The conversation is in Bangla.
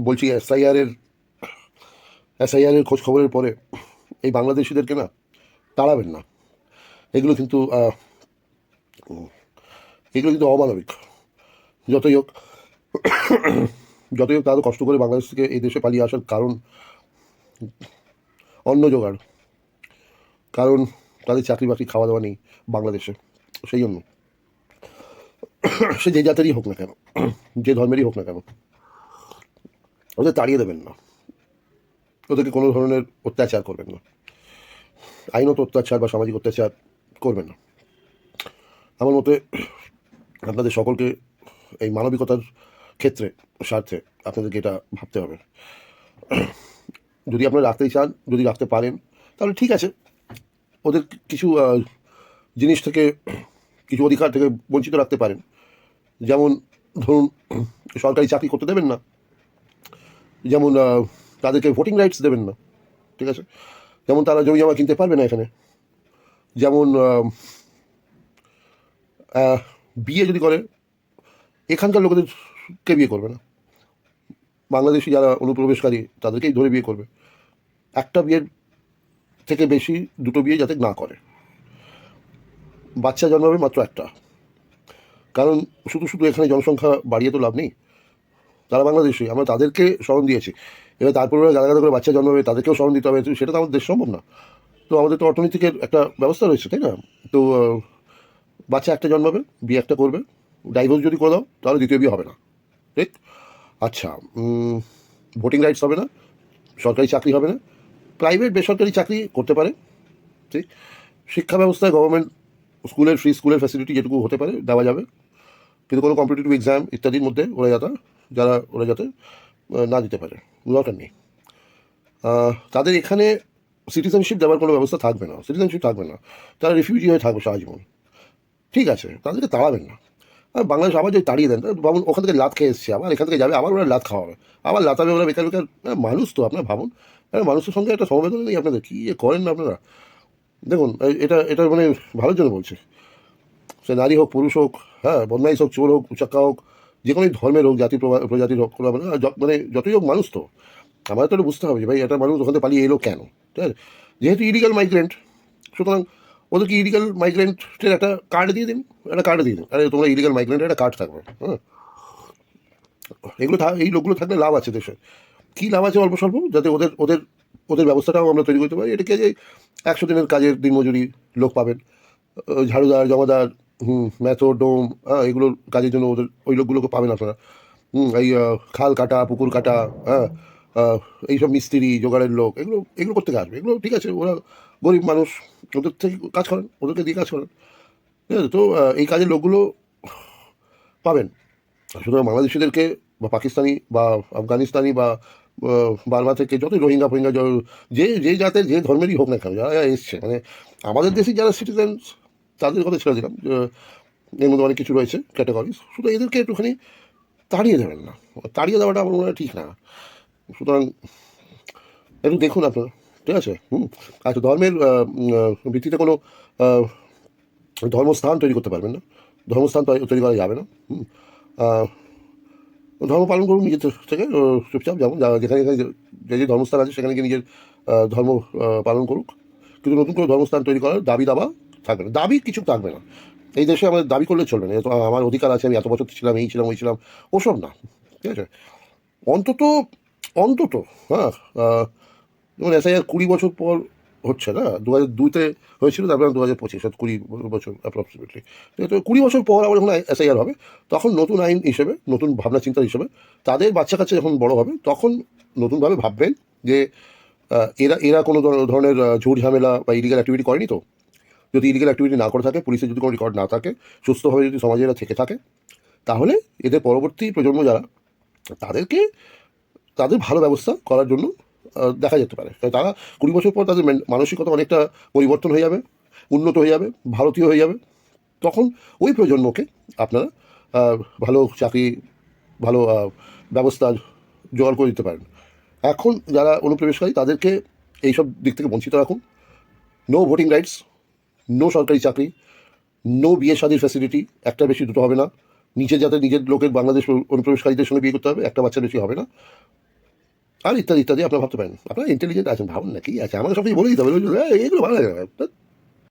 বলছি এসআইআরের খোঁজ খবরের পরে এই বাংলাদেশিদেরকে না তাড়াবেন না। এগুলো কিন্তু এগুলো কিন্তু অমানবিক। যতই হোক যতই হোক তারা কষ্ট করে বাংলাদেশ থেকে এই দেশে পালিয়ে আসার কারণ অন্য জোগাড়, কারণ তাদের চাকরি বাকরি খাওয়া দাওয়া নেই বাংলাদেশে। সেই জন্য সে যে জাতেরই হোক না কেন, যে ধর্মেরই হোক না কেন, ওদের তাড়িয়ে দেবেন না, ওদেরকে কোনো ধরনের অত্যাচার করবেন না, আইনত অত্যাচার বা সামাজিক অত্যাচার করবেন না। আমার মতে আপনাদের সকলকে এই মানবিকতার ক্ষেত্রে স্বার্থে আপনাদেরকে এটা ভাবতে হবে। যদি আপনারা রাখতেই চান, যদি রাখতে পারেন, তাহলে ঠিক আছে, ওদের কিছু জিনিস থেকে, কিছু অধিকার থেকে বঞ্চিত রাখতে পারেন। যেমন ধরুন, সরকারি চাকরি করতে দেবেন না, যেমন তাদেরকে ভোটিং রাইটস দেবেন না, ঠিক আছে, যেমন তারা জমি জমা কিনতে পারবে না এখানে, যেমন বিয়ে যদি করে এখানকার লোকেদেরকে বিয়ে করবে না, বাংলাদেশি যারা অনুপ্রবেশকারী তাদেরকেই ধরে বিয়ে করবে। একটা বিয়ের থেকে বেশি দুটো বিয়ে যাতে না করে। বাচ্চা জন্মাবে মাত্র একটা, কারণ শুধু শুধু এখানে জনসংখ্যা বাড়িয়ে তো লাভ নেই। তারা বাংলাদেশি, আমরা তাদেরকে স্মরণ দিয়েছি, এবার তারপরে গাদা গাদা করে বাচ্চা জন্মাবে তাদেরকেও স্মরণ দিতে হবে, সেটা তো আমাদের দেশ সম্ভব না। তো আমাদের তো অর্থনীতিকের একটা ব্যবস্থা রয়েছে, তাই না? তো বাচ্চা একটা জন্মাবে, বিয়ে একটা করবে, ডাইভোর্স যদি করে দাও তাহলে দ্বিতীয় বিয়ে হবে না, ঠিক? আচ্ছা, ভোটিং রাইটস হবে না, সরকারি চাকরি হবে না, প্রাইভেট বেসরকারি চাকরি করতে পারে, ঠিক? শিক্ষা ব্যবস্থায় গভর্নমেন্ট স্কুলের ফ্যাসিলিটি যেটুকু হতে পারে দেওয়া যাবে, কিন্তু কোনো কম্পিটিটিভ এক্সাম ইত্যাদির মধ্যে ওরা যাতে না দিতে পারে, দরকার নেই। তাদের এখানে সিটিজেনশিপ দেওয়ার কোনো ব্যবস্থা থাকবে না, সিটিজেনশিপ থাকবে না, তারা রিফিউজি হয়ে থাকবে সারা জীবন, ঠিক আছে? তাদেরকে তাড়াবেন না। আর বাংলাদেশ আবার যদি তাড়িয়ে দেন, ভাবুন ওখান থেকে লাত খেয়ে এসছে, আবার এখান থেকে যাবে, আবার ওরা লাত খাওয়াবে, আবার লাতাবে ওরা বেকার বেকার। মানুষ তো আপনার ভাবুন, মানুষের সঙ্গে একটা সমবেদনা নেই আপনাদের? কী করেন না আপনারা? দেখুন, এটা এটা মানে ভালোর জন্য বলছে, সে নারী হোক, পুরুষ হোক, হ্যাঁ, বদমাইশ হোক, চোর হোক, উচাক্কা হোক, যে কোনো ধর্মের হোক, প্রজাতির হোক, মানে যতই হোক মানুষ তো। আমাদের তো এটা বুঝতে হবে যে ভাই, এটা মানুষ ওখান থেকে পালিয়ে এলো কেন, ঠিক আছে? যেহেতু ইলিগাল মাইগ্রেন্ট, সুতরাং ওদেরকে ইলিগাল মাইগ্রেন্টের একটা কার্ড দিয়ে দিন, আরে তোমরা ইলিগাল মাইগ্রেন্টের একটা কার্ড থাকবে, হ্যাঁ। এই লোকগুলো থাকলে লাভ আছে দেশে। কী লাভ আছে অল্প স্বল্প, যাতে ওদের ওদের ওদের ব্যবস্থাটাও আমরা তৈরি করতে পারি। এটাকে যে 100 দিনের কাজের দিনমজুরি লোক পাবেন, ঝাড়ুদার, জমাদার, ম্যাথর, ডোম, এগুলোর কাজের জন্য ওই লোকগুলোকে পাবেন আপনারা। এই খাল কাটা, পুকুর কাটা, হ্যাঁ, এইসব মিস্ত্রি জোগাড়ের লোক, এগুলো এগুলো করতে আসবে। এগুলো ঠিক আছে, ওরা গরিব মানুষ, ওদের থেকে কাজ করেন, ওদেরকে দিয়ে কাজ করেন, ঠিক আছে? তো এই কাজের লোকগুলো পাবেন। সুতরাং বাংলাদেশিদেরকে বা পাকিস্তানি বা আফগানিস্তানি বা বার্মা থেকে যতই রোহিঙ্গা ফোহিঙ্গা যে যে জাতের যে ধর্মেরই হোক না কেন, যারা এসছে, মানে আমাদের দেশে যারা সিটিজেন, তাদের কথা ছেড়ে দিলাম, এর মধ্যে অনেক কিছু রয়েছে ক্যাটাগরিজ, শুধু এদেরকে একটুখানি তাড়িয়ে দেবেন না। তাড়িয়ে দেওয়াটা আমার মনে হয় ঠিক না। সুতরাং একটু দেখুন আপনারা, ঠিক আছে? আচ্ছা, ধর্মের ভিত্তিতে কোনো ধর্মস্থান তৈরি করতে পারবেন না, ধর্মস্থান তৈরি করা যাবে না। ধর্ম পালন করুন নিজের থেকে, চুপচাপ, যেমন যেখানে যেখানে যে যে ধর্মস্থান আছে সেখানে গিয়ে নিজের ধর্ম পালন করুক, কিন্তু নতুন করে ধর্মস্থান তৈরি করার দাবা থাকবে না, দাবি কিছু থাকবে না। এই দেশে আমাদের দাবি করলে চলবে না, আমার অধিকার আছে, আমি এত বছর ছিলাম, এই ছিলাম, ওই ছিলাম, ওসব না, ঠিক আছে? অন্তত অন্তত হ্যাঁ, যেমন এসআইআর 20 বছর পর হচ্ছে না, 2002-তে হয়েছিল, তারপরে 2025, 20 বছর অ্যাপ্রক্সিমেটলি। তো 20 বছর পর আবার যখন এসআইআর হবে, তখন নতুন আইন হিসেবে, নতুন ভাবনা চিন্তা হিসেবে, তাদের বাচ্চা কাচ্চা যখন বড় হবে তখন নতুনভাবে ভাববেন যে এরা এরা কোনো ধরনের ঝুট ঝামেলা বা ইলিগাল অ্যাক্টিভিটি করেনি তো। যদি ইলিগাল অ্যাক্টিভিটি না করে থাকে, পুলিশের যদি কোনো রেকর্ড না থাকে, সুস্থভাবে যদি সমাজে এরা থেকে থাকে, তাহলে এদের পরবর্তী প্রজন্ম যারা, তাদেরকে তাদের ভালো ব্যবস্থা করার জন্য দেখা যেতে পারে। তারা 20 বছর পর তাদের মানসিকতা অনেকটা পরিবর্তন হয়ে যাবে, উন্নত হয়ে যাবে, ভারতীয় হয়ে যাবে। তখন ওই প্রজন্মকে আপনারা ভালো চাকরি, ভালো ব্যবস্থা জোগাড় করে দিতে পারেন। এখন যারা অনুপ্রবেশকারী তাদেরকে এইসব দিক থেকে বঞ্চিত রাখুন। নো ভোটিং রাইটস, নো সরকারি চাকরি, নো বিয়ে শাদির ফ্যাসিলিটি, একটা বেশি দুটো হবে না, নিজের লোকের বাংলাদেশ অনুপ্রবেশকারীদের সঙ্গে বিয়ে করতে হবে, একটা বাচ্চার বেশি হবে না। আর ইত্যাদি ইত্যাদি আপনারা ভাবতে পারেন। আপনারা ইন্টেলিজেন্ট আছেন, ভাবুন না কী আছে, আমাদের সব কিছু বলে দিতে হবে, এগুলো ভালো লাগে না।